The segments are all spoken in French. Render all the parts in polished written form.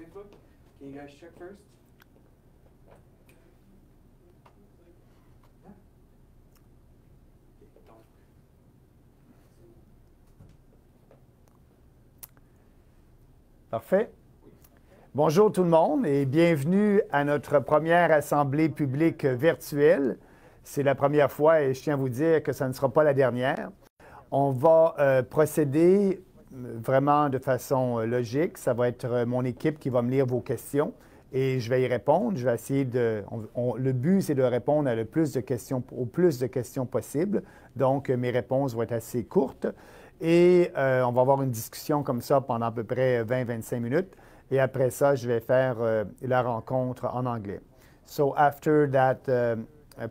Facebook? Can you guys check first? Yeah. Don't. Parfait. Bonjour tout le monde et bienvenue à notre première assemblée publique virtuelle. C'est la première fois et je tiens à vous dire que ça ne sera pas la dernière. On va procéder vraiment de façon logique. Ça va être mon équipe qui va me lire vos questions et je vais y répondre. Je vais essayer de... le but, c'est de répondre à au plus de questions possible. Donc, mes réponses vont être assez courtes. Et on va avoir une discussion comme ça pendant à peu près 20-25 minutes. Et après ça, je vais faire la rencontre en anglais. So after that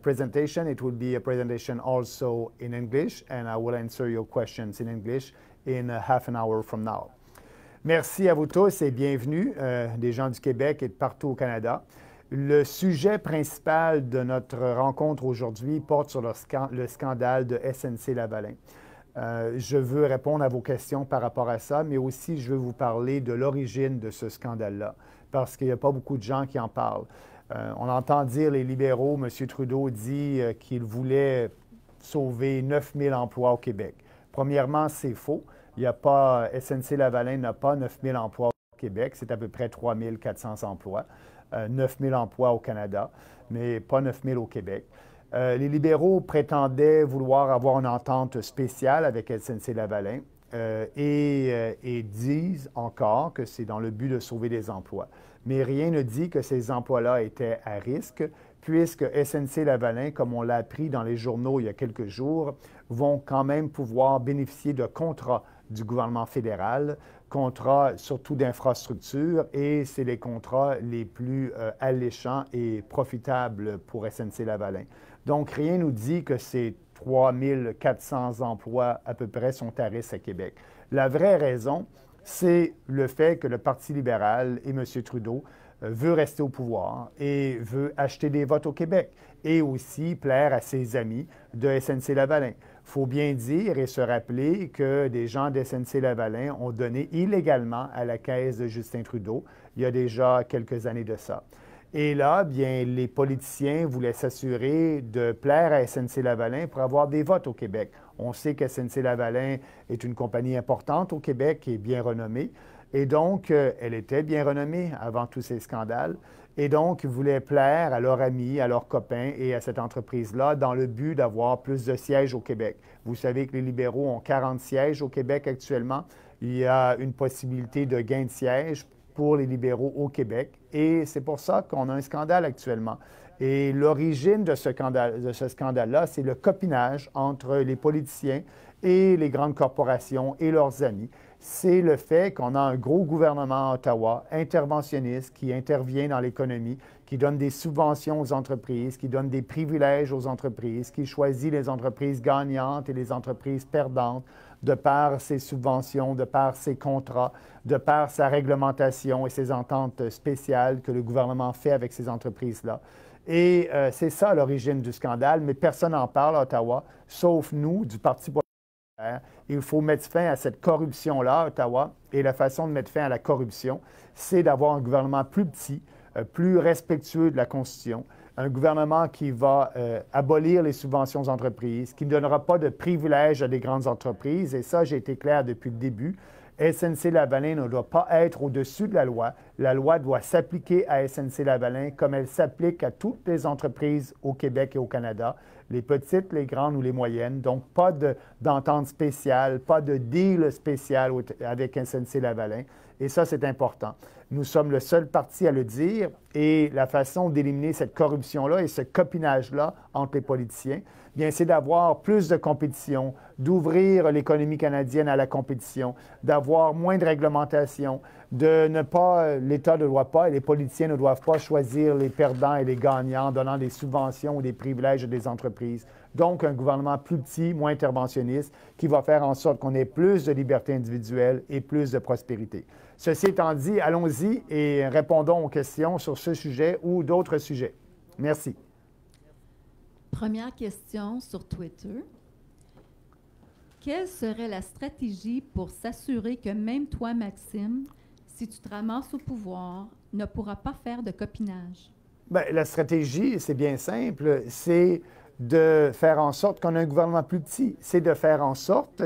presentation, it will be a presentation also in English, and I will answer your questions in English in half an hour from now. Merci à vous tous et bienvenue, des gens du Québec et de partout au Canada. Le sujet principal de notre rencontre aujourd'hui porte sur le scandale de SNC-Lavalin. Je veux répondre à vos questions par rapport à ça, mais aussi je veux vous parler de l'origine de ce scandale-là, parce qu'il n'y a pas beaucoup de gens qui en parlent. On entend dire les libéraux, M. Trudeau dit qu'il voulait sauver 9000 emplois au Québec. Premièrement, c'est faux. SNC-Lavalin n'a pas 9000 emplois au Québec, c'est à peu près 3400 emplois. 9000 emplois au Canada, mais pas 9000 au Québec. Les libéraux prétendaient vouloir avoir une entente spéciale avec SNC-Lavalin et disent encore que c'est dans le but de sauver des emplois. Mais rien ne dit que ces emplois-là étaient à risque, puisque SNC-Lavalin, comme on l'a appris dans les journaux il y a quelques jours, vont quand même pouvoir bénéficier de contrats du gouvernement fédéral, contrats surtout d'infrastructure, et c'est les contrats les plus alléchants et profitables pour SNC-Lavalin. Donc, rien ne nous dit que ces 3400 emplois à peu près sont à risque à Québec. La vraie raison, c'est le fait que le Parti libéral et M. Trudeau veut rester au pouvoir et veut acheter des votes au Québec et aussi plaire à ses amis de SNC-Lavalin. Il faut bien dire et se rappeler que des gens de SNC-Lavalin ont donné illégalement à la caisse de Justin Trudeau il y a déjà quelques années de ça. Et là, bien, les politiciens voulaient s'assurer de plaire à SNC-Lavalin pour avoir des votes au Québec. On sait que SNC-Lavalin est une compagnie importante au Québec qui est bien renommée. Et donc, elle était bien renommée avant tous ces scandales. Et donc, ils voulaient plaire à leurs amis, à leurs copains et à cette entreprise-là dans le but d'avoir plus de sièges au Québec. Vous savez que les libéraux ont 40 sièges au Québec actuellement. Il y a une possibilité de gain de sièges pour les libéraux au Québec. Et c'est pour ça qu'on a un scandale actuellement. Et l'origine de ce scandale-là, c'est le copinage entre les politiciens et les grandes corporations et leurs amis. C'est le fait qu'on a un gros gouvernement à Ottawa, interventionniste, qui intervient dans l'économie, qui donne des subventions aux entreprises, qui donne des privilèges aux entreprises, qui choisit les entreprises gagnantes et les entreprises perdantes de par ses subventions, de par ses contrats, de par sa réglementation et ses ententes spéciales que le gouvernement fait avec ces entreprises-là. Et c'est ça l'origine du scandale, mais personne n'en parle à Ottawa, sauf nous, du Parti populaire. Il faut mettre fin à cette corruption-là à Ottawa, et la façon de mettre fin à la corruption, c'est d'avoir un gouvernement plus petit, plus respectueux de la Constitution, un gouvernement qui va abolir les subventions aux entreprises, qui ne donnera pas de privilèges à des grandes entreprises, et ça, j'ai été clair depuis le début. SNC-Lavalin ne doit pas être au-dessus de la loi. La loi doit s'appliquer à SNC-Lavalin comme elle s'applique à toutes les entreprises au Québec et au Canada, les petites, les grandes ou les moyennes. Donc, pas d'entente spéciale, pas de deal spécial avec SNC-Lavalin. Et ça, c'est important. Nous sommes le seul parti à le dire et la façon d'éliminer cette corruption-là et ce copinage-là entre les politiciens, bien, c'est d'avoir plus de compétition, d'ouvrir l'économie canadienne à la compétition, d'avoir moins de réglementation, l'État ne doit pas et les politiciens ne doivent pas choisir les perdants et les gagnants en donnant des subventions ou des privilèges à des entreprises. Donc, un gouvernement plus petit, moins interventionniste, qui va faire en sorte qu'on ait plus de liberté individuelle et plus de prospérité. Ceci étant dit, allons-y et répondons aux questions sur ce sujet ou d'autres sujets. Merci. Première question sur Twitter. Quelle serait la stratégie pour s'assurer que même toi, Maxime, si tu te ramasses au pouvoir, ne pourra pas faire de copinage? Bien, la stratégie, c'est bien simple, c'est de faire en sorte qu'on ait un gouvernement plus petit. C'est de faire en sorte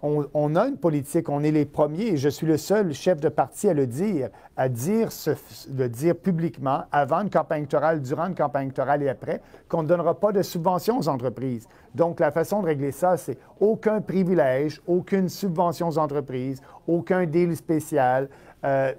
qu'on a une politique, on est les premiers, et je suis le seul chef de parti à le dire, le dire publiquement, avant une campagne électorale, durant une campagne électorale et après, qu'on ne donnera pas de subventions aux entreprises. Donc, la façon de régler ça, c'est aucun privilège, aucune subvention aux entreprises, aucun deal spécial,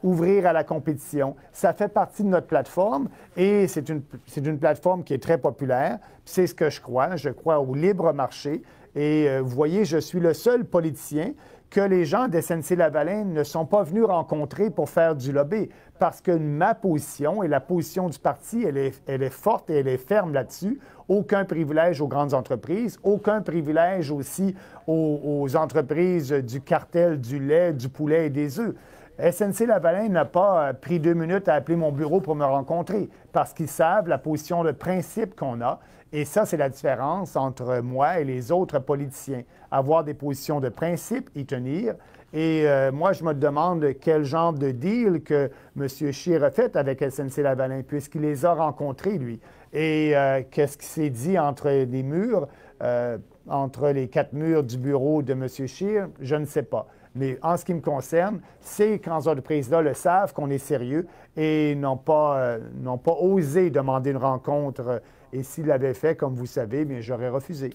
ouvrir à la compétition. Ça fait partie de notre plateforme et c'est une plateforme qui est très populaire. C'est ce que je crois. Je crois au libre marché. Et vous voyez, je suis le seul politicien que les gens de SNC-Lavalin ne sont pas venus rencontrer pour faire du lobby. Parce que ma position et la position du parti, elle est forte et elle est ferme là-dessus. Aucun privilège aux grandes entreprises, aucun privilège aussi aux entreprises du cartel du lait, du poulet et des œufs. SNC-Lavalin n'a pas pris 2 minutes à appeler mon bureau pour me rencontrer parce qu'ils savent la position de principe qu'on a. Et ça, c'est la différence entre moi et les autres politiciens. Avoir des positions de principe, y tenir. Et moi, je me demande quel genre de deal que M. Scheer a fait avec SNC-Lavalin, puisqu'il les a rencontrés, lui. Et qu'est-ce qui s'est dit entre les murs, entre les 4 murs du bureau de M. Scheer, je ne sais pas. Mais en ce qui me concerne, ces grandes entreprises-là le savent qu'on est sérieux et n'ont pas osé demander une rencontre. Et s'ils l'avaient fait, comme vous savez, bien, j'aurais refusé.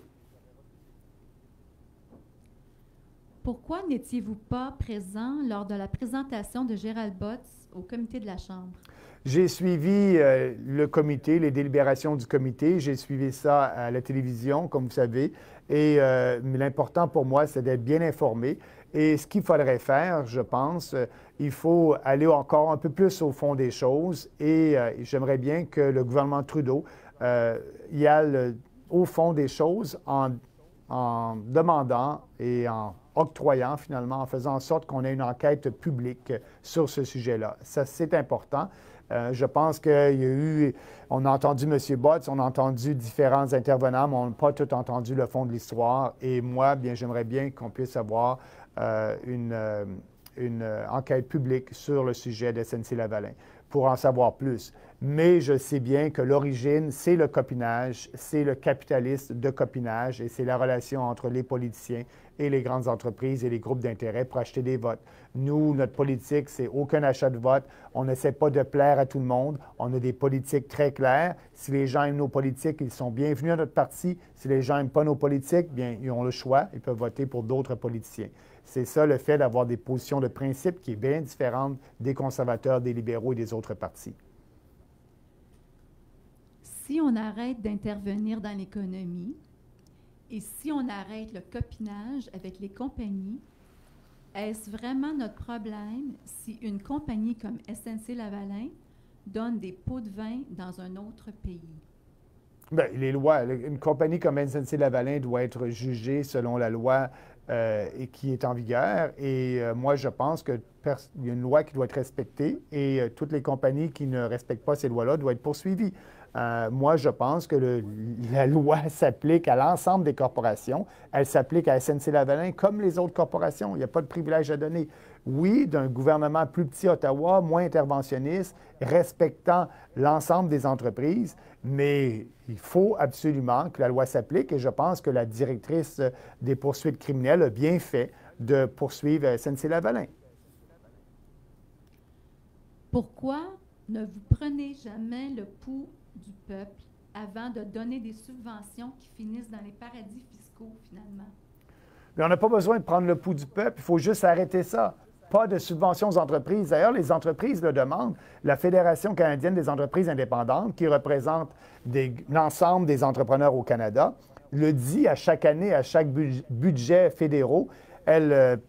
Pourquoi n'étiez-vous pas présent lors de la présentation de Gérald Botts au comité de la Chambre? J'ai suivi le comité, les délibérations du comité. J'ai suivi ça à la télévision, comme vous savez. Et l'important pour moi, c'est d'être bien informé. Et ce qu'il faudrait faire, je pense, il faut aller encore un peu plus au fond des choses. Et j'aimerais bien que le gouvernement Trudeau y aille au fond des choses en demandant et en octroyant, finalement, en faisant en sorte qu'on ait une enquête publique sur ce sujet-là. Ça, c'est important. Je pense qu'il y a eu, on a entendu M. Botts, on a entendu différents intervenants, mais on n'a pas tout entendu le fond de l'histoire. Et moi, bien, j'aimerais bien qu'on puisse avoir une enquête publique sur le sujet de SNC-Lavalin pour en savoir plus. Mais je sais bien que l'origine, c'est le copinage, c'est le capitalisme de copinage et c'est la relation entre les politiciens et les grandes entreprises et les groupes d'intérêt pour acheter des votes. Nous, notre politique, c'est aucun achat de vote. On n'essaie pas de plaire à tout le monde. On a des politiques très claires. Si les gens aiment nos politiques, ils sont bienvenus à notre parti. Si les gens n'aiment pas nos politiques, bien, ils ont le choix. Ils peuvent voter pour d'autres politiciens. C'est ça le fait d'avoir des positions de principe qui est bien différente des conservateurs, des libéraux et des autres partis. Si on arrête d'intervenir dans l'économie et si on arrête le copinage avec les compagnies, est-ce vraiment notre problème si une compagnie comme SNC-Lavalin donne des pots de vin dans un autre pays? Bien, les lois, une compagnie comme SNC-Lavalin doit être jugée selon la loi qui est en vigueur. Et moi, je pense qu'il y a une loi qui doit être respectée et toutes les compagnies qui ne respectent pas ces lois-là doivent être poursuivies. Moi, je pense que la loi s'applique à l'ensemble des corporations. Elle s'applique à SNC-Lavalin comme les autres corporations. Il n'y a pas de privilège à donner. Oui, d'un gouvernement plus petit à Ottawa, moins interventionniste, respectant l'ensemble des entreprises, mais il faut absolument que la loi s'applique et je pense que la directrice des poursuites criminelles a bien fait de poursuivre SNC-Lavalin. Pourquoi ne vous prenez jamais le pouls du peuple avant de donner des subventions qui finissent dans les paradis fiscaux, finalement? Mais on n'a pas besoin de prendre le pouls du peuple, il faut juste arrêter ça. Pas de subventions aux entreprises. D'ailleurs, les entreprises le demandent. La Fédération canadienne des entreprises indépendantes, qui représente l'ensemble des entrepreneurs au Canada, le dit à chaque année, à chaque budget fédéraux. Elle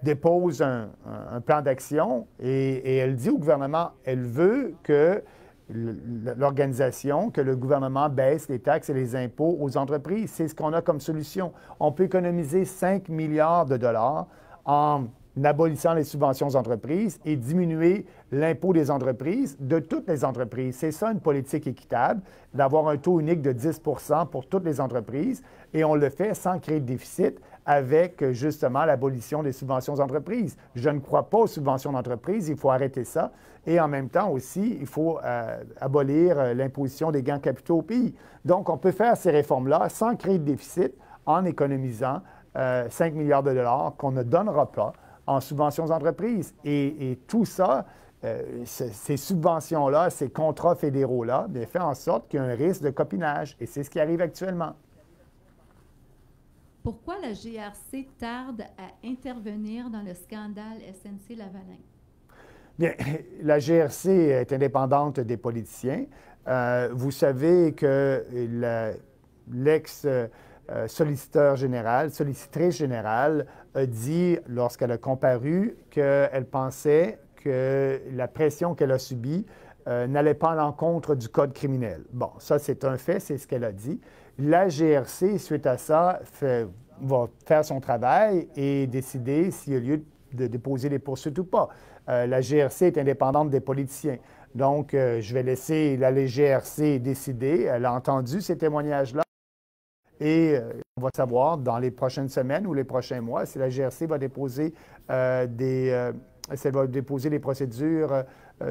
dépose un plan d'action et elle dit au gouvernement, elle veut que l'organisation, que le gouvernement baisse les taxes et les impôts aux entreprises. C'est ce qu'on a comme solution. On peut économiser 5 milliards de dollars en abolissant les subventions aux entreprises et diminuer l'impôt des entreprises, de toutes les entreprises. C'est ça une politique équitable, d'avoir un taux unique de 10 pour toutes les entreprises et on le fait sans créer de déficit avec justement l'abolition des subventions d'entreprise. Je ne crois pas aux subventions d'entreprise, il faut arrêter ça. Et en même temps aussi, il faut abolir l'imposition des gains de capitaux au pays. Donc, on peut faire ces réformes-là sans créer de déficit en économisant 5 milliards de dollars qu'on ne donnera pas en subventions d'entreprise. Et tout ça, ces subventions-là, ces contrats fédéraux-là, bien, fait en sorte qu'il y a un risque de copinage. Et c'est ce qui arrive actuellement. Pourquoi la GRC tarde à intervenir dans le scandale SNC-Lavalin? Bien, la GRC est indépendante des politiciens. Vous savez que l'ex-sollicitrice générale, a dit, lorsqu'elle a comparu, qu'elle pensait que la pression qu'elle a subie n'allait pas à l'encontre du code criminel. Bon, ça, c'est un fait, c'est ce qu'elle a dit. La GRC, suite à ça, va faire son travail et décider s'il y a lieu de déposer des poursuites ou pas. La GRC est indépendante des politiciens. Donc, je vais laisser la GRC décider. Elle a entendu ces témoignages-là. Et on va savoir dans les prochaines semaines ou les prochains mois si la GRC va déposer des procédures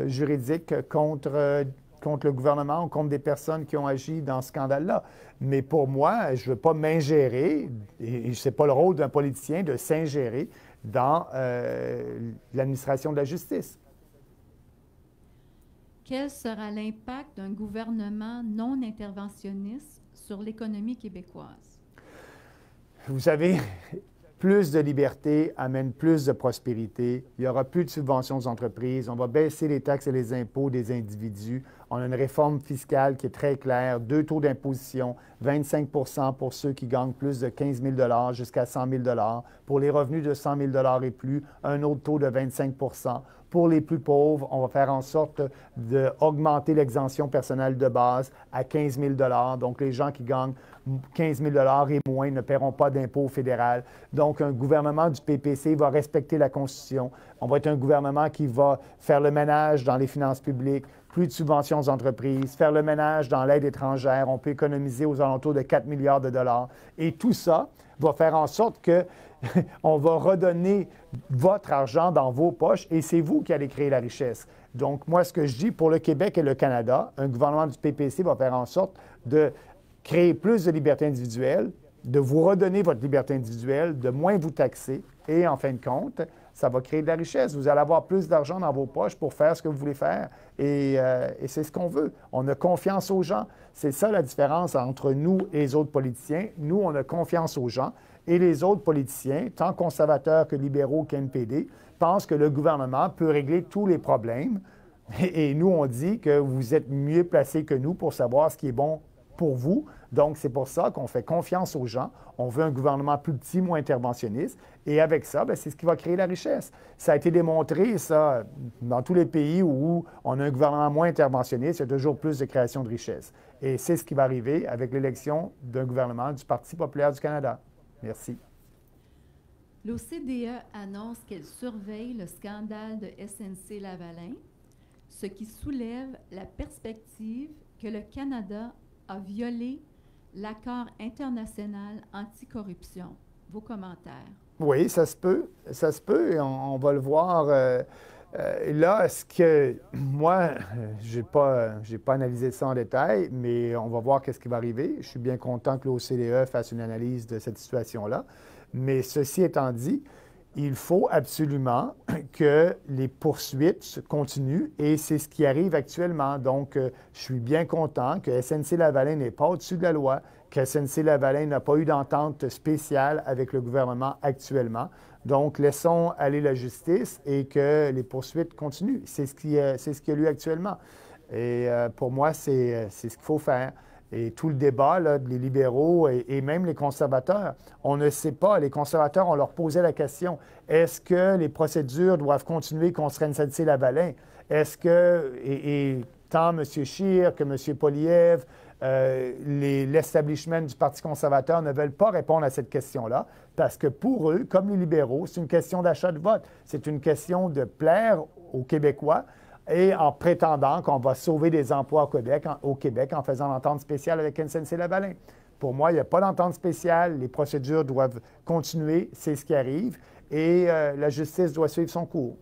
juridiques contre le gouvernement ou contre des personnes qui ont agi dans ce scandale-là. Mais pour moi, je ne veux pas m'ingérer, et ce n'est pas le rôle d'un politicien de s'ingérer dans l'administration de la justice. Quel sera l'impact d'un gouvernement non interventionniste sur l'économie québécoise? Vous savez, plus de liberté amène plus de prospérité. Il n'y aura plus de subventions aux entreprises. On va baisser les taxes et les impôts des individus. On a une réforme fiscale qui est très claire. 2 taux d'imposition, 25 pour ceux qui gagnent plus de 15 000 jusqu'à 100 000 Pour les revenus de 100 000 et plus, un autre taux de 25 Pour les plus pauvres, on va faire en sorte d'augmenter l'exemption personnelle de base à 15 000 Donc, les gens qui gagnent 15 000 et moins ne paieront pas d'impôt fédéral. Donc, un gouvernement du PPC va respecter la Constitution. On va être un gouvernement qui va faire le ménage dans les finances publiques, plus de subventions aux entreprises, faire le ménage dans l'aide étrangère. On peut économiser aux alentours de 4 milliards de dollars. Et tout ça va faire en sorte que on va redonner votre argent dans vos poches et c'est vous qui allez créer la richesse. Donc, moi, ce que je dis pour le Québec et le Canada, un gouvernement du PPC va faire en sorte de créer plus de liberté individuelle, de vous redonner votre liberté individuelle, de moins vous taxer et, en fin de compte, ça va créer de la richesse. Vous allez avoir plus d'argent dans vos poches pour faire ce que vous voulez faire et c'est ce qu'on veut. On a confiance aux gens. C'est ça la différence entre nous et les autres politiciens. Nous, on a confiance aux gens. Et les autres politiciens, tant conservateurs que libéraux qu'NPD, pensent que le gouvernement peut régler tous les problèmes. Et nous, on dit que vous êtes mieux placés que nous pour savoir ce qui est bon pour vous. Donc, c'est pour ça qu'on fait confiance aux gens. On veut un gouvernement plus petit, moins interventionniste. Et avec ça, bien, c'est ce qui va créer la richesse. Ça a été démontré, ça, dans tous les pays où on a un gouvernement moins interventionniste, il y a toujours plus de création de richesse. Et c'est ce qui va arriver avec l'élection d'un gouvernement du Parti populaire du Canada. Merci. L'OCDE annonce qu'elle surveille le scandale de SNC-Lavalin, ce qui soulève la perspective que le Canada a violé l'accord international anticorruption. Vos commentaires? Oui, ça se peut. Ça se peut et on va le voir. Là, ce que moi, je n'ai pas analysé ça en détail, mais on va voir qu'est-ce qui va arriver. Je suis bien content que l'OCDE fasse une analyse de cette situation-là. Mais ceci étant dit, il faut absolument que les poursuites continuent et c'est ce qui arrive actuellement. Donc, je suis bien content que SNC-Lavalin n'est pas au-dessus de la loi, que SNC-Lavalin n'a pas eu d'entente spéciale avec le gouvernement actuellement. Donc, laissons aller la justice et que les poursuites continuent. C'est ce qui a lieu actuellement. Et pour moi, c'est ce qu'il faut faire. Et tout le débat, là, les libéraux et même les conservateurs, on ne sait pas. Les conservateurs, on leur posait la question, est-ce que les procédures doivent continuer contre SNC-Lavalin? Est-ce que, et tant M. Scheer que M. Poilievre, l'establishment du Parti conservateur ne veulent pas répondre à cette question-là parce que pour eux, comme les libéraux, c'est une question d'achat de vote. C'est une question de plaire aux Québécois et en prétendant qu'on va sauver des emplois au Québec en faisant l'entente spéciale avec SNC-Lavalin. Pour moi, il n'y a pas d'entente spéciale. Les procédures doivent continuer. C'est ce qui arrive. Et la justice doit suivre son cours.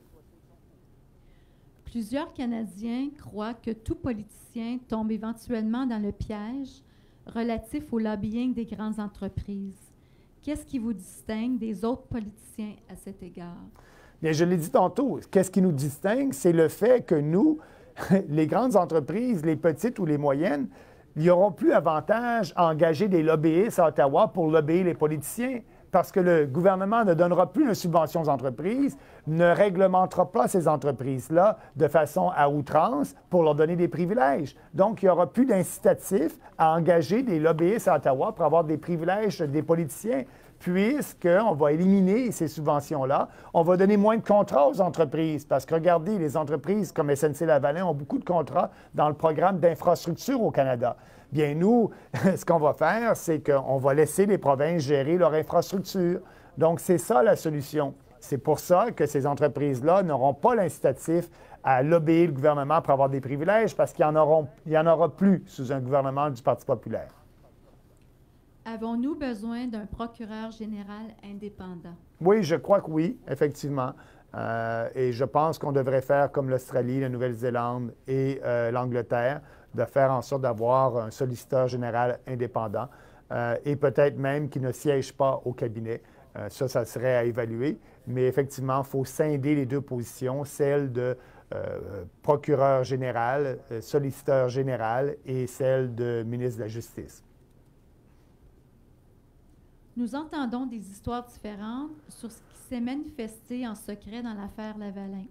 Plusieurs Canadiens croient que tout politicien tombe éventuellement dans le piège relatif au lobbying des grandes entreprises. Qu'est-ce qui vous distingue des autres politiciens à cet égard? Bien, je l'ai dit tantôt, qu'est-ce qui nous distingue? C'est le fait que nous, les grandes entreprises, les petites ou les moyennes, ils n'auront plus avantage à engager des lobbyistes à Ottawa pour lobbyer les politiciens, parce que le gouvernement ne donnera plus de subventions aux entreprises, ne réglementera pas ces entreprises-là de façon à outrance pour leur donner des privilèges. Donc, il n'y aura plus d'incitatif à engager des lobbyistes à Ottawa pour avoir des privilèges des politiciens, puisqu'on va éliminer ces subventions-là. On va donner moins de contrats aux entreprises, parce que regardez, les entreprises comme SNC-Lavalin ont beaucoup de contrats dans le programme d'infrastructure au Canada. Bien, nous, ce qu'on va faire, c'est qu'on va laisser les provinces gérer leur infrastructure. Donc, c'est ça la solution. C'est pour ça que ces entreprises-là n'auront pas l'incitatif à lobbyer le gouvernement pour avoir des privilèges, parce qu'il n'y en aura plus sous un gouvernement du Parti populaire. Avons-nous besoin d'un procureur général indépendant? Oui, je crois que oui, effectivement. Et je pense qu'on devrait faire comme l'Australie, la Nouvelle-Zélande et l'Angleterre, de faire en sorte d'avoir un solliciteur général indépendant et peut-être même qui ne siège pas au cabinet. Ça serait à évaluer. Mais effectivement, il faut scinder les deux positions, celle de procureur général, solliciteur général et celle de ministre de la Justice. Nous entendons des histoires différentes sur ce qui s'est manifesté en secret dans l'affaire Lavalin.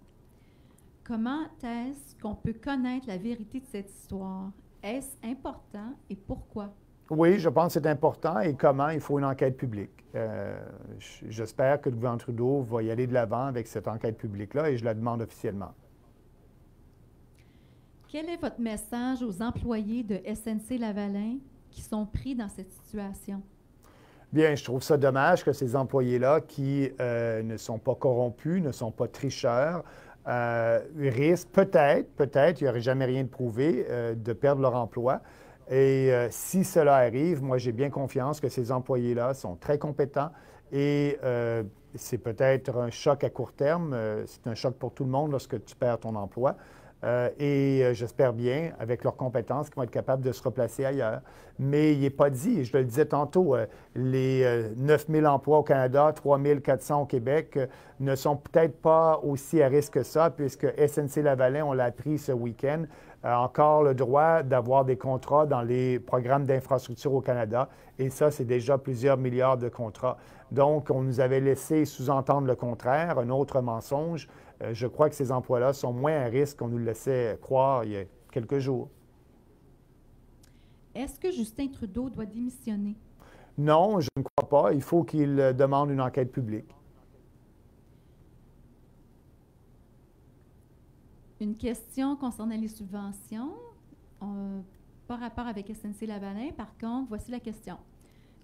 Comment est-ce qu'on peut connaître la vérité de cette histoire? Est-ce important et pourquoi? Oui, je pense que c'est important. Et comment? Il faut une enquête publique. J'espère que le gouvernement Trudeau va y aller de l'avant avec cette enquête publique-là et je la demande officiellement. Quel est votre message aux employés de SNC-Lavalin qui sont pris dans cette situation? Bien, je trouve ça dommage que ces employés-là qui ne sont pas corrompus, ne sont pas tricheurs, risquent peut-être, il n'y aurait jamais rien de prouvé, de perdre leur emploi. Et si cela arrive, moi, j'ai bien confiance que ces employés-là sont très compétents et c'est peut-être un choc à court terme. C'est un choc pour tout le monde lorsque tu perds ton emploi. Et j'espère bien, avec leurs compétences, qu'ils vont être capables de se replacer ailleurs. Mais il n'est pas dit, je le disais tantôt, les 9 000 emplois au Canada, 3 400 au Québec, ne sont peut-être pas aussi à risque que ça, puisque SNC-Lavalin, on l'a appris ce week-end, a encore le droit d'avoir des contrats dans les programmes d'infrastructure au Canada. Et ça, c'est déjà plusieurs milliards de contrats. Donc, on nous avait laissé sous-entendre le contraire, un autre mensonge. Je crois que ces emplois-là sont moins à risque qu'on nous le laissait croire il y a quelques jours. Est-ce que Justin Trudeau doit démissionner? Non, je ne crois pas. Il faut qu'il demande une enquête publique. Une question concernant les subventions, pas rapport avec SNC-Lavalin. Par contre, voici la question.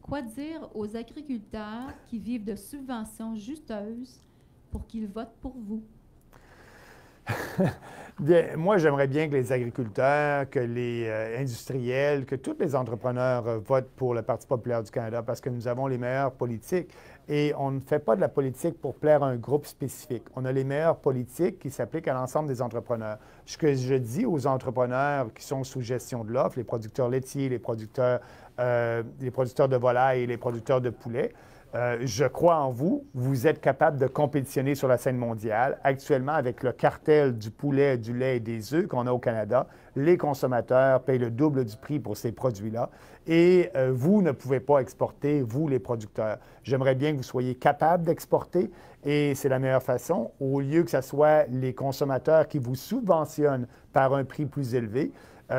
Quoi dire aux agriculteurs qui vivent de subventions juteuses pour qu'ils votent pour vous? Bien, moi, j'aimerais bien que les agriculteurs, que les industriels, que tous les entrepreneurs votent pour le Parti populaire du Canada parce que nous avons les meilleures politiques. Et on ne fait pas de la politique pour plaire à un groupe spécifique. On a les meilleures politiques qui s'appliquent à l'ensemble des entrepreneurs. Ce que je dis aux entrepreneurs qui sont sous gestion de l'offre, les producteurs laitiers, les producteurs de volailles et les producteurs de poulets, je crois en vous. Vous êtes capable de compétitionner sur la scène mondiale. Actuellement, avec le cartel du poulet, du lait et des œufs qu'on a au Canada, les consommateurs payent le double du prix pour ces produits-là. Et vous ne pouvez pas exporter, vous, les producteurs. J'aimerais bien que vous soyez capables d'exporter et c'est la meilleure façon, au lieu que ce soit les consommateurs qui vous subventionnent par un prix plus élevé.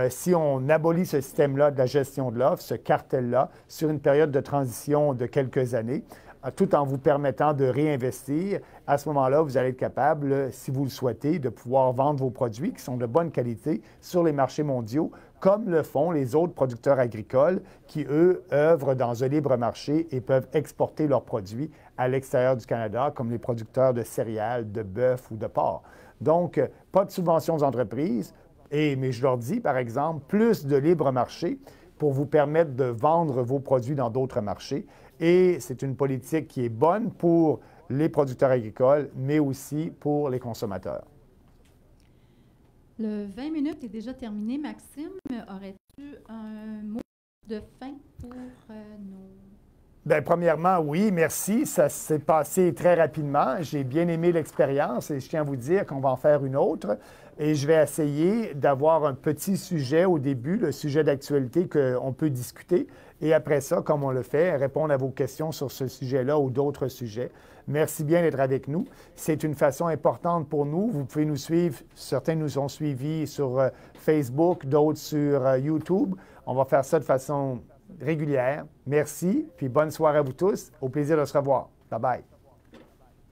Si on abolit ce système-là de la gestion de l'offre, ce cartel-là, sur une période de transition de quelques années, tout en vous permettant de réinvestir, à ce moment-là, vous allez être capable, si vous le souhaitez, de pouvoir vendre vos produits qui sont de bonne qualité sur les marchés mondiaux, comme le font les autres producteurs agricoles qui, eux, œuvrent dans un libre marché et peuvent exporter leurs produits à l'extérieur du Canada, comme les producteurs de céréales, de bœuf ou de porc. Donc, pas de subventions aux entreprises. Mais je leur dis, par exemple, plus de libre marché, pour vous permettre de vendre vos produits dans d'autres marchés. Et c'est une politique qui est bonne pour les producteurs agricoles, mais aussi pour les consommateurs. Le 20 minutes est déjà terminé. Maxime, aurais-tu un mot de fin pour nos... Bien, premièrement, oui, merci. Ça s'est passé très rapidement. J'ai bien aimé l'expérience et je tiens à vous dire qu'on va en faire une autre. Et je vais essayer d'avoir un petit sujet au début, le sujet d'actualité qu'on peut discuter. Et après ça, comme on le fait, répondre à vos questions sur ce sujet-là ou d'autres sujets. Merci bien d'être avec nous. C'est une façon importante pour nous. Vous pouvez nous suivre. Certains nous ont suivis sur Facebook, d'autres sur YouTube. On va faire ça de façon régulière. Merci, puis bonne soirée à vous tous. Au plaisir de se revoir. Bye-bye.